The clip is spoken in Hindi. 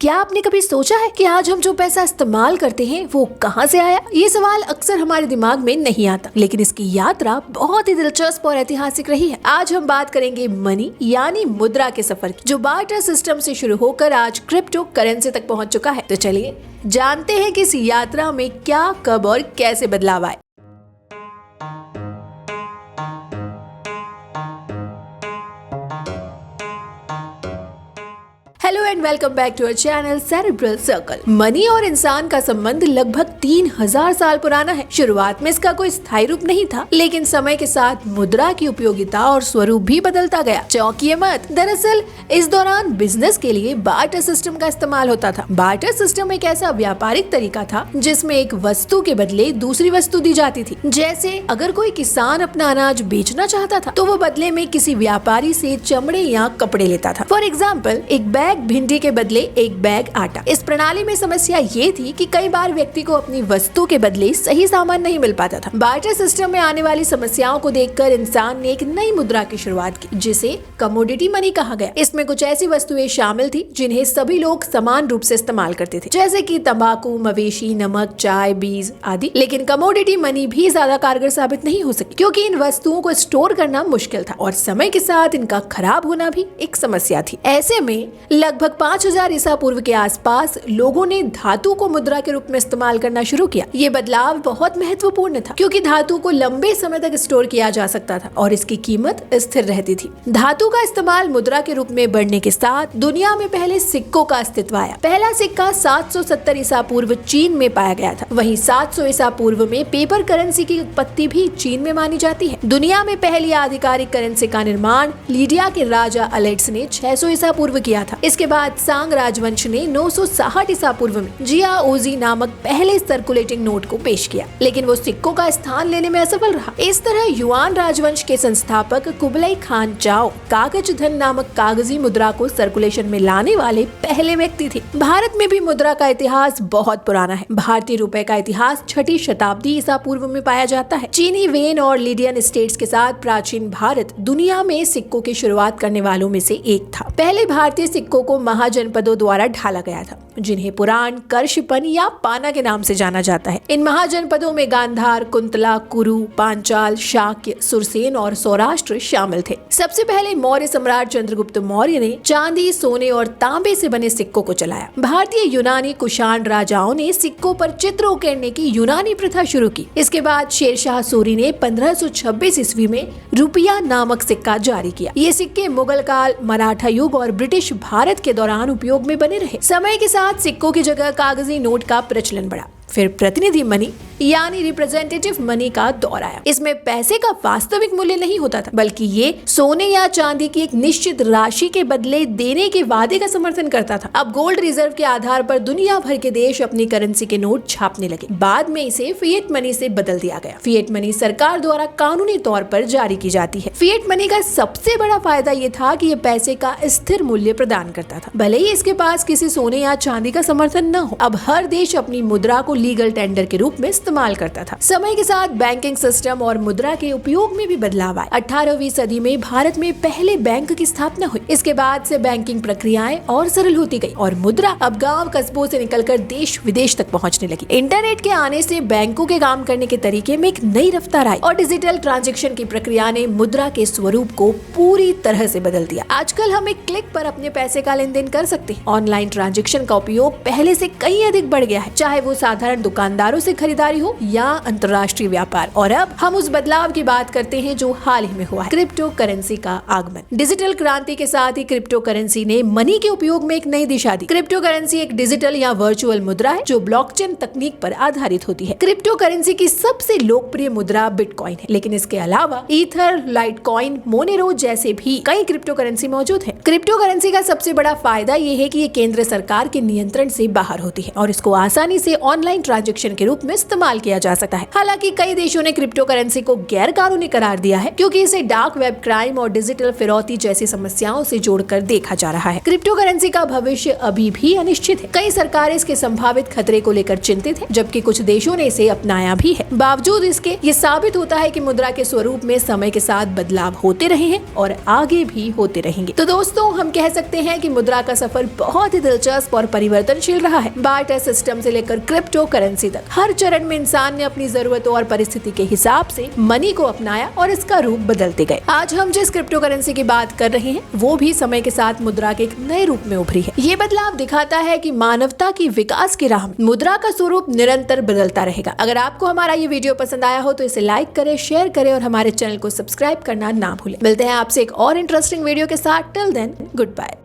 क्या आपने कभी सोचा है कि आज हम जो पैसा इस्तेमाल करते हैं वो कहां से आया? ये सवाल अक्सर हमारे दिमाग में नहीं आता, लेकिन इसकी यात्रा बहुत ही दिलचस्प और ऐतिहासिक रही है। आज हम बात करेंगे मनी यानी मुद्रा के सफर की, जो बार्टर सिस्टम से शुरू होकर आज क्रिप्टो करेंसी तक पहुंच चुका है। तो चलिए जानते हैं कि इस यात्रा में क्या, कब और कैसे बदलाव आए। Hello and welcome back to our channel Cerebral Circle. Money और इंसान का संबंध लगभग 3000 साल पुराना है। शुरुआत में इसका कोई स्थायी रूप नहीं था, लेकिन समय के साथ मुद्रा की उपयोगिता और स्वरूप भी बदलता गया। चौंकिए मत, दरअसल इस दौरान बिजनेस के लिए बार्टर सिस्टम का इस्तेमाल होता था। बार्टर सिस्टम एक ऐसा व्यापारिक तरीका था जिसमें एक वस्तु के बदले दूसरी वस्तु दी जाती थी। जैसे अगर कोई किसान अपना अनाज बेचना चाहता था तो वो बदले में किसी व्यापारी से चमड़े या कपड़े लेता था। फॉर एग्जाम्पल, एक बैग भिंडी के बदले एक बैग आटा। इस प्रणाली में समस्या ये थी कि कई बार व्यक्ति को अपनी वस्तु के बदले सही सामान नहीं मिल पाता था। बार्टर सिस्टम में आने वाली समस्याओं को देखकर इंसान ने एक नई मुद्रा की शुरुआत की, जिसे कमोडिटी मनी कहा गया। इसमें कुछ ऐसी वस्तुएं शामिल थी जिन्हें सभी लोग समान रूप से इस्तेमाल करते थे, जैसे कि तंबाकू, मवेशी, नमक, चाय, बीज आदि। लेकिन कमोडिटी मनी भी ज्यादा कारगर साबित नहीं हो सकी, क्योंकि इन वस्तुओं को स्टोर करना मुश्किल था और समय के साथ इनका खराब होना भी एक समस्या थी। ऐसे में लगभग 5000 ईसा पूर्व के आसपास लोगों ने धातु को मुद्रा के रूप में इस्तेमाल करना शुरू किया। ये बदलाव बहुत महत्वपूर्ण था, क्योंकि धातु को लंबे समय तक स्टोर किया जा सकता था और इसकी कीमत स्थिर रहती थी। धातु का इस्तेमाल मुद्रा के रूप में बढ़ने के साथ दुनिया में पहले सिक्कों का अस्तित्व आया। पहला सिक्का 770 ईसा पूर्व चीन में पाया गया था। वहीं 700 ईसा पूर्व में पेपर करेंसी की उत्पत्ति भी चीन में मानी जाती है। दुनिया में पहली आधिकारिक करेंसी का निर्माण लीडिया के राजा अलेक्स ने 600 ईसा पूर्व किया था। इसके बाद सांग राजवंश ने 960 ईसा पूर्व में जिया ओजी नामक पहले सर्कुलेटिंग नोट को पेश किया, लेकिन वो सिक्कों का स्थान लेने में असफल रहा। इस तरह युआन राजवंश के संस्थापक कुबलाई खान चाओ कागज धन नामक कागजी मुद्रा को सर्कुलेशन में लाने वाले पहले व्यक्ति थे। भारत में भी मुद्रा का इतिहास बहुत पुराना है। भारतीय रुपए का इतिहास 6ठी शताब्दी ईसा पूर्व में पाया जाता है। चीनी वेन और लिडियन स्टेट्स के साथ प्राचीन भारत दुनिया में सिक्कों की शुरुआत करने वालों में से एक था। पहले भारतीय सिक्कों को महाजनपदों द्वारा ढाला गया था, जिन्हें पुराण, कर्षपन या पाना के नाम से जाना जाता है। इन महाजनपदों में गांधार, कुंतला, कुरु, पांचाल, शाक्य, सुरसेन और सौराष्ट्र शामिल थे। सबसे पहले मौर्य सम्राट चंद्रगुप्त मौर्य ने चांदी, सोने और तांबे से बने सिक्कों को चलाया। भारतीय, यूनानी, कुषाण राजाओं ने सिक्कों पर चित्र उकेरने की यूनानी प्रथा शुरू की। इसके बाद शेरशाह सूरी ने 1526 ईस्वी में रुपया नामक सिक्का जारी किया। ये सिक्के मुगल काल, मराठा युग और ब्रिटिश भारत के दौरान उपयोग में बने रहे। समय के साथ सिक्कों की जगह कागजी नोट का प्रचलन बढ़ा। फिर प्रतिनिधि मनी यानी रिप्रेजेंटेटिव मनी का दौर आया। इसमें पैसे का वास्तविक मूल्य नहीं होता था, बल्कि ये सोने या चांदी की एक निश्चित राशि के बदले देने के वादे का समर्थन करता था। अब गोल्ड रिजर्व के आधार पर दुनिया भर के देश अपनी करेंसी के नोट छापने लगे। बाद में इसे फिएट मनी से बदल दिया गया। फिएट मनी सरकार द्वारा कानूनी तौर पर जारी की जाती है। फिएट मनी का सबसे बड़ा फायदा ये था कि ये पैसे का स्थिर मूल्य प्रदान करता था, भले ही इसके पास किसी सोने या चांदी का समर्थन न हो। अब हर देश अपनी मुद्रा को लीगल टेंडर के रूप में इस्तेमाल करता था। समय के साथ बैंकिंग सिस्टम और मुद्रा के उपयोग में भी बदलाव आए। 18वीं सदी में भारत में पहले बैंक की स्थापना हुई। इसके बाद से बैंकिंग प्रक्रियाएं और सरल होती गई और मुद्रा अब गांव कस्बों से निकलकर देश विदेश तक पहुंचने लगी। इंटरनेट के आने से बैंकों के काम करने के तरीके में एक नई रफ्तार आई और डिजिटल ट्रांजैक्शन की प्रक्रिया ने मुद्रा के स्वरूप को पूरी तरह से बदल दिया। आजकल हम एक क्लिक पर अपने पैसे का लेन देन कर सकते हैं। ऑनलाइन ट्रांजैक्शन का उपयोग पहले से कई अधिक बढ़ गया है, चाहे वो साधारण दुकानदारों से खरीदारी हो या अंतर्राष्ट्रीय व्यापार। और अब हम उस बदलाव की बात करते हैं जो हाल ही में हुआ है, क्रिप्टो करेंसी का आगमन। डिजिटल क्रांति के साथ ही क्रिप्टो करेंसी ने मनी के उपयोग में एक नई दिशा दी। क्रिप्टो करेंसी एक डिजिटल या वर्चुअल मुद्रा है जो ब्लॉकचेन तकनीक पर आधारित होती है। क्रिप्टो करेंसी की सबसे लोकप्रिय मुद्रा बिटकॉइन है, लेकिन इसके अलावा ईथर, लाइटकॉइन, मोनेरो जैसे भी कई क्रिप्टो करेंसी मौजूद है। क्रिप्टो करेंसी का सबसे बड़ा फायदा ये है कि ये केंद्र सरकार के नियंत्रण से बाहर होती है और इसको आसानी से ऑनलाइन पेमेंट ट्रांजेक्शन के रूप में इस्तेमाल किया जा सकता है। हालांकि कई देशों ने क्रिप्टो करेंसी को गैर कानूनी करार दिया है, क्योंकि इसे डार्क वेब क्राइम और डिजिटल फिरौती जैसी समस्याओं से जोड़कर देखा जा रहा है। क्रिप्टो करेंसी का भविष्य अभी भी अनिश्चित है। कई सरकारें इसके संभावित खतरे को लेकर चिंतित है, जबकि कुछ देशों ने इसे अपनाया भी है। बावजूद इसके ये साबित होता है कि मुद्रा के स्वरूप में समय के साथ बदलाव होते रहे हैं और आगे भी होते रहेंगे। तो दोस्तों, हम कह सकते हैं कि मुद्रा का सफर बहुत ही दिलचस्प और परिवर्तनशील रहा है। बार्टर सिस्टम से लेकर क्रिप्टो करेंसी तक हर चरण में इंसान ने अपनी जरूरतों और परिस्थिति के हिसाब से मनी को अपनाया और इसका रूप बदलते गए। आज हम जिस क्रिप्टो करेंसी की बात कर रहे हैं वो भी समय के साथ मुद्रा के एक नए रूप में उभरी है। ये बदलाव दिखाता है कि मानवता की विकास की राह में मुद्रा का स्वरूप निरंतर बदलता रहेगा। अगर आपको हमारा ये वीडियो पसंद आया हो तो इसे लाइक करें, शेयर करें और हमारे चैनल को सब्सक्राइब करना ना भूलें। मिलते हैं आपसे एक और इंटरेस्टिंग वीडियो के साथ। Till then, good bye.